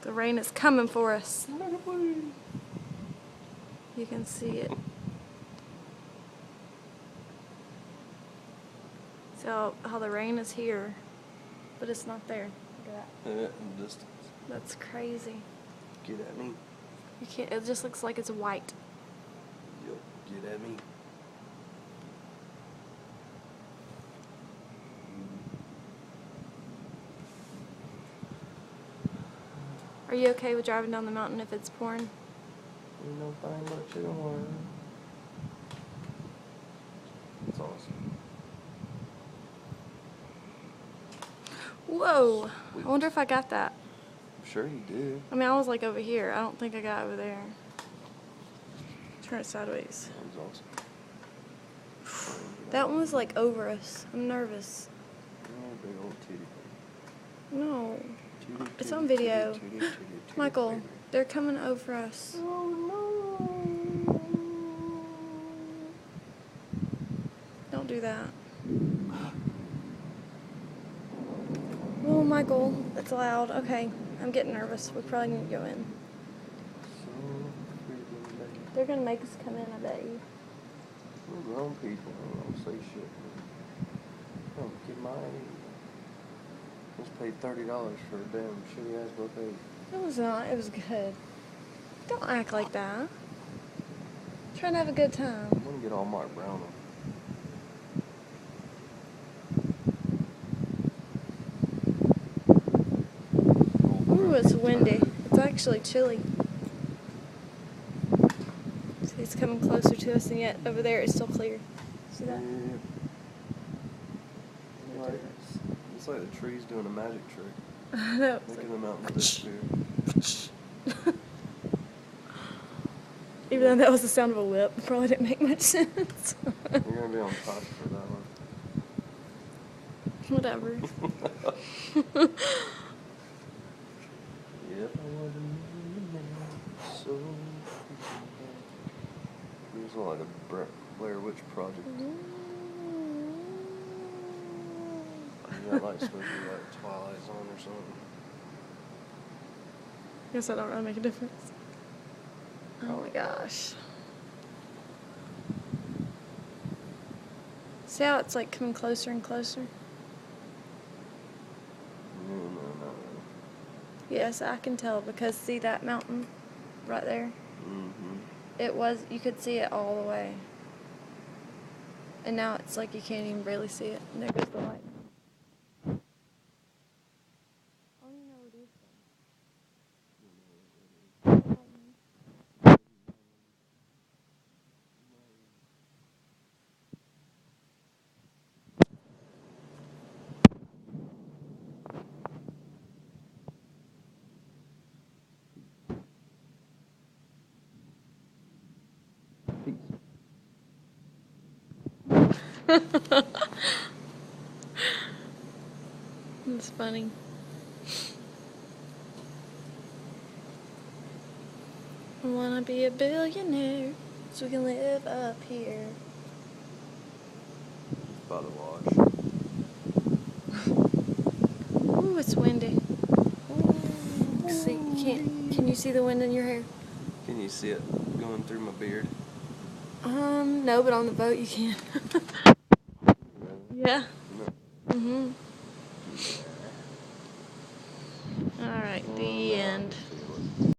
The rain is coming for us. You can see it. See how the rain is here, but it's not there. Look at that. Yeah, in the distance. That's crazy. Get at me. You can't. It just looks like it's white. Yup, get at me. Are you okay with driving down the mountain if it's pouring? Ain't no thing but you don't worry. It's awesome. Whoa! Sweet. I wonder if I got that. I'm sure you did. I mean, I was like over here. I don't think I got over there. Turn it sideways. That was awesome. That one was like over us. I'm nervous. Oh, big old titty. No. Titty, It's titty, on video. titty, titty, titty, Michael, baby. they're coming over us. Oh no. Don't do that. Oh, Michael, that's loud. Okay, I'm getting nervous. We probably need to go in. So freaking bad. They're gonna make us come in, I bet you. We're grown people. I don't say shit. Don't get my Just paid $30 for a damn shitty ass buffet. It was not. It was good. Don't act like that. Trying to have a good time. I'm gonna get all Mark Brown on. Ooh, it's windy. It's actually chilly. See, it's coming closer to us, and yet over there it's still clear. See that? Yeah. It's like the tree's doing a magic trick. I know. Making the mountain disappear. Even though that was the sound of a whip, it probably didn't make much sense. You're gonna be on top for that one. Whatever. Yep. So it was like a Blair Witch Project. You got like supposed to be like Twilight Zone or something. Guess that don't really make a difference. Oh my gosh. See how it's like coming closer and closer? No. Yes, I can tell because see that mountain right there? Mm-hmm. You could see it all the way. And now it's like you can't even barely see it. And there goes the light. Oh, you know it is. That's funny. I wanna be a billionaire so we can live up here. By the wash. Ooh, it's windy. See, can you see the wind in your hair? Can you see it going through my beard? No, but on the boat you can. Yeah. No. Alright, the end.